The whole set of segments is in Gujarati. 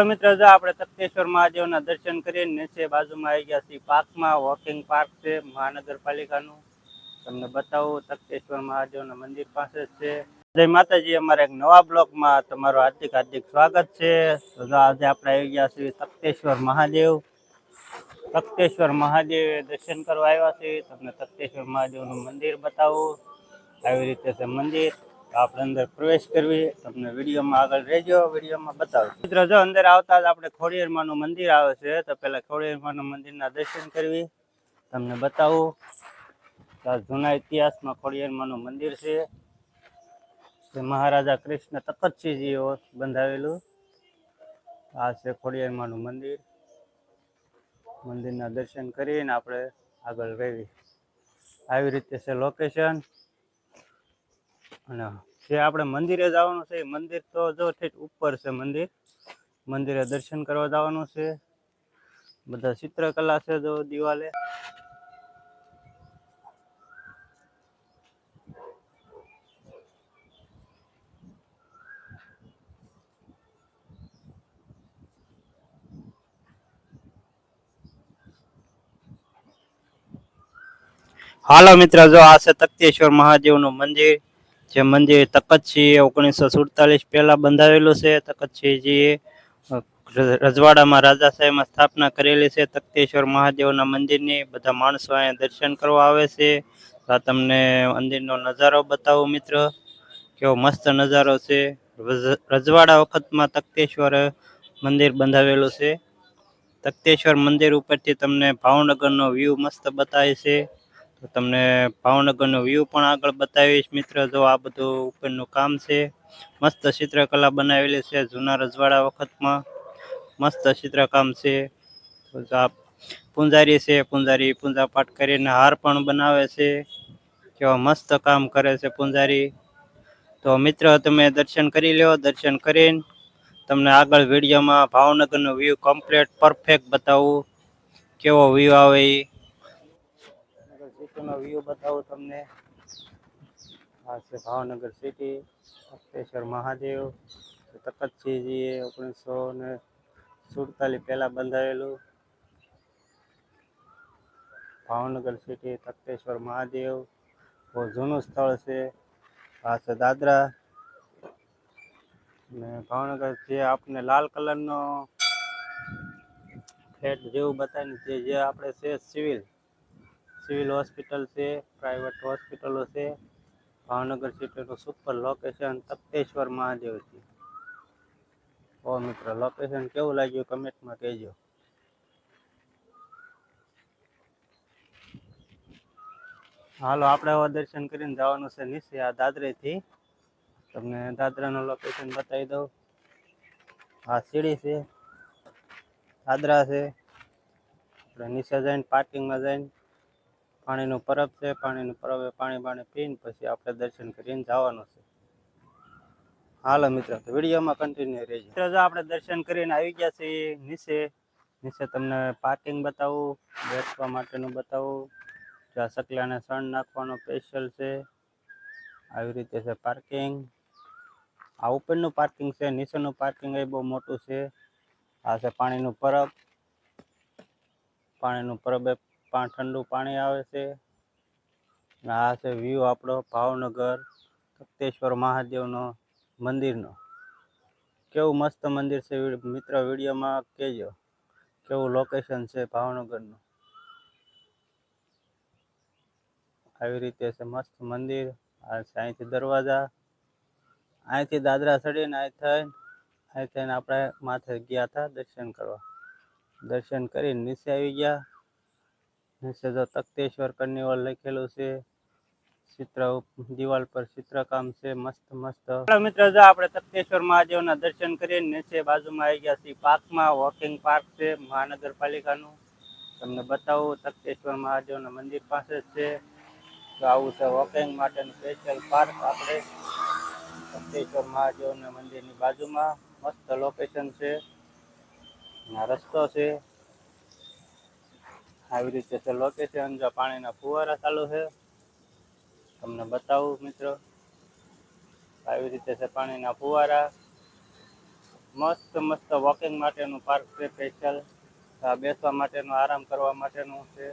મિત્રો જો આપણે તખતેશ્વર મહાદેવના દર્શન કરીને નીચે બાજુમાં આવી ગયા છીએ પાર્કમાં. વોકિંગ પાર્ક છે મહાનગરપાલિકાનું. તમને બતાવું તખતેશ્વર મહાદેવના મંદિર પાસે જ છે. જય માતાજી. અમારા એક નવા બ્લોગમાં તમારું હાર્દિક સ્વાગત છે. તો આજે આપણે આવી ગયા છીએ તખતેશ્વર મહાદેવ. તખતેશ્વર મહાદેવ દર્શન કરવા આવ્યા છીએ. તમને તખતેશ્વર મહાદેવનું મંદિર બતાવું. આવી રીતે છે મંદિર. આપણે અંદર પ્રવેશ કરવી. તમને વિડીયોમાં આગળ રહેજો, વિડીયોમાં બતાવું. મિત્રો જો અંદર આવતા જ આપણે ખોડિયારમાંનું મંદિર આવે છે. તો પેલા ખોડિયારમાંનું મંદિરના દર્શન કરવી. તમને બતાવું. જૂના ઇતિહાસમાં ખોડિયારમાંનું મંદિર છે. મહારાજા કૃષ્ણ તખતસિંહજીએ બંધાવેલું આ છે ખોડિયારમાંનું મંદિર. મંદિરના દર્શન કરીને આપણે આગળ રહેવી. આવી રીતે છે લોકેશન. અને જે આપણે મંદિરે જવાનું છે મંદિર તો જો ઠીક ઉપર છે મંદિર. મંદિરે દર્શન કરવા જવાનું છે. બધા ચિત્રકલા છે જો દિવાલે. હાલો મિત્ર, જો આ છે તખતેશ્વર મહાદેવનું મંદિર. જે મંદિર તખતસિંહ 1947 પહેલા બંધાવેલું છે. તખતસિંહજીએ રજવાડામાં રાજા સાહેબમાં સ્થાપના કરેલી છે તખતેશ્વર મહાદેવના મંદિરની. બધા માણસો અહીંયા દર્શન કરવા આવે છે. આ તમને મંદિરનો નજારો બતાવું મિત્ર. કેવો મસ્ત નજારો છે. રજવાડા વખતમાં તખતેશ્વર મંદિર બંધાવેલું છે. તખતેશ્વર મંદિર ઉપરથી તમને ભાવનગરનો વ્યૂ મસ્ત બતાવે છે. તો તમને ભાવનગરનો વ્યૂ પણ આગળ બતાવીશ મિત્ર. જો આ બધું ઉપરનું કામ છે. મસ્ત ચિત્રકલા બનાવેલી છે જૂના રજવાડા વખતમાં. મસ્ત ચિત્રકામ છે. આ પૂંજારી છે. પૂંજારી પૂજા પાઠ કરીને હાર પણ બનાવે છે. કેવા મસ્ત કામ કરે છે પૂંજારી. તો મિત્ર તમે દર્શન કરી લો. દર્શન કરીને તમને આગળ વિડીયોમાં ભાવનગરનો વ્યૂ કમ્પ્લીટ પરફેક્ટ બતાવું. કેવો વ્યૂ આવે એ સિટીનો વ્યૂ બતાવું તમને. આ છે ભાવનગર સિટી. તખતેશ્વર મહાદેવ તખતસિંહજીએ 1947 પહેલા બંધાવેલું ભાવનગર સિટી. તખતેશ્વર મહાદેવ બહુ જૂનું સ્થળ છે. આ છે દાદરા. ને ભાવનગર જે આપણે લાલ કલરનો ફ્લેટ જેવું બતાવીને જે આપણે છે સિવિલ હોસ્પિટલ છે. પ્રાઇવેટ હોસ્પિટલો છે. ભાવનગર સિટીનું સુપર લોકેશન તખતેશ્વર મહાદેવથી. ઓ મિત્ર લોકેશન કેવું લાગ્યું કમેન્ટમાં કહેજો. હાલો આપણે હવે દર્શન કરીને જવાનું છે નીચે આ દાદરેથી. તમને દાદરાનું લોકેશન બતાવી દઉં. આ સીડી છે. દાદરા છે. આપણે નીચે જઈને પાર્કિંગમાં જઈને પાણીનું પરબ છે. પાણીનું પરબે પાણી પીને પછી આપણે દર્શન કરીને જવાનું છે. હાલો મિત્રો તો વિડીયોમાં કન્ટિન્યુ રહેજો. મિત્રો જો આપણે દર્શન કરીને આવી ગયા છીએ નીચે તમને પાર્કિંગ બતાવું. બેસવા માટેનું બતાવું. જ્યાં સકલાને સણ નાખવાનો સ્પેશિયલ છે. આવી રીતે છે પાર્કિંગ. આ ઉપરનું પાર્કિંગ છે. નીચેનું પાર્કિંગ એ બહુ મોટું છે. આ છે પાણીનું પરબ. પાણીનું પરબે ઠંડુ પાણી આવે છે. આ છે વ્યૂ આપણો ભાવનગર તખતેશ્વર મહાદેવનો મંદિરનો. કેવું મસ્ત મંદિર છે મિત્ર વિડીયોમાં કહેજો. કેવું લોકેશન છે ભાવનગરનું. આવી રીતે છે મસ્ત મંદિર. આ છે અહીંથી દરવાજા. અહીંથી દાદરા ચડીને અહીં થઈને આપણે માથે ગયા હતા દર્શન કરવા. દર્શન કરીને નીચે આવી ગયા. નીચે જો તખતેશ્વર કાર્નિવલ લખેલું છે. દિવાલ પર ચિત્રકામ છે મસ્ત. મિત્રો જો આપણે તખતેશ્વર મહાદેવના દર્શન કરીને નીચે બાજુમાં આવી ગયા છીએ પાર્કમાં. વોકિંગ પાર્ક છે મહાનગરપાલિકાનું. તમને બતાવું તખતેશ્વર મહાદેવના મંદિર પાસે જ છે. તો આવું છે વોકિંગ માટેનું સ્પેશિયલ પાર્ક આપણે તખતેશ્વર મહાદેવના મંદિરની બાજુમાં. મસ્ત લોકેશન છે. આ રસ્તો છે. આવી રીતે છે લોકેશન. જો પાણીના ફુવારા ચાલુ છે. તમને બતાવું મિત્રો. આવી રીતે છે પાણીના ફુવારા. મસ્ત મસ્ત વોકિંગ માટેનું પાર્ક છે સ્પેશિયલ. બેસવા માટેનું, આરામ કરવા માટેનું છે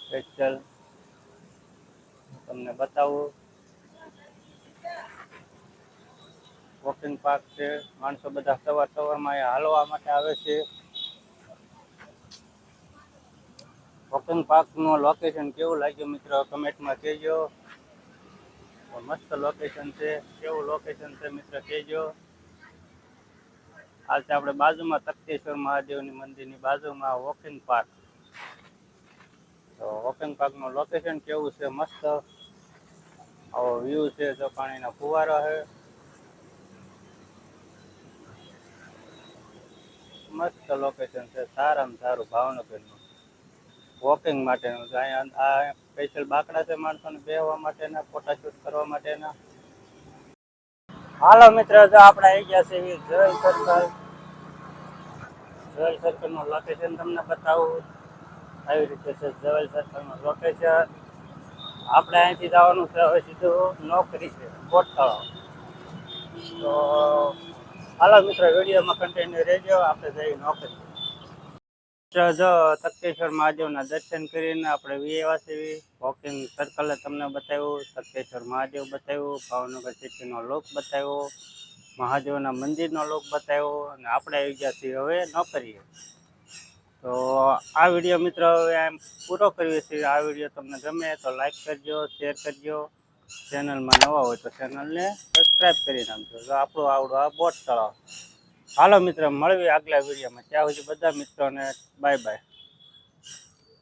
સ્પેશિયલ. તમને બતાવું. વોકિંગ પાર્ક છે. માણસો બધા સવારમાં અહીંયા હાલવા માટે આવે છે. વોકિંગ પાર્કનું લોકેશન કેવું લાગ્યું મિત્રો કમેન્ટમાં કહેજો. મસ્ત લોકેશન છે. કેવું લોકેશન છે મિત્ર કહેજો. આ છે આપણે બાજુમાં તખતેશ્વર મહાદેવની મંદિરની બાજુમાં વોકિંગ પાર્ક. તો વોકિંગ પાર્કનું લોકેશન કેવું છે? મસ્ત આવો વ્યૂ છે. જો પાણીના ફુવારા છે. મસ્ત લોકેશન છે. સારામાં સારું ભાવનગરનું વોકિંગ માટેનું. અહીંયા આ સ્પેશિયલ બાકડા છે માણસોને બેસવા માટેના, ફોટાશૂટ કરવા માટેના. હાલો મિત્ર, જો આપણે આવી ગયા છે જોયલ સર્કલ. જોયલ સર્કલનું લોકેશન તમને બતાવું. આવી રીતે છે જોયલ સર્કલનું લોકેશન. આપણે અહીંથી જવાનું છે હવે સીધું નોકરી છે કોટ તળાવ. તો હાલો મિત્ર, વિડીયોમાં કન્ટિન્યુ રહેજો. આપણે જઈ નોકરી. જો તખતેશ્વર મહાદેવના દર્શન કરીને આપણે વિયેવા છીએ. વોકિંગ સર્કલે તમને બતાવ્યું, તખતેશ્વર મહાદેવ બતાવ્યું, ભાવનગર સિટીનો લોક બતાવ્યો, મહાદેવના મંદિરનો લોક બતાવ્યો, અને આપણે આવી ગયા છીએ હવે નોકરીએ. તો આ વિડીયો મિત્રો હવે એમ પૂરો કરીએ છીએ. આ વિડીયો તમને ગમે તો લાઈક કરજો, શેર કરજો. ચેનલમાં નવા હોય તો ચેનલને સબસ્ક્રાઈબ કરી નાખજો. જો આપણું આવડું આ બોટ તળાવ. હાલો મિત્ર, મળવી આગલા વિડીયોમાં. ત્યાં સુધી બધા મિત્રોને બાય બાય.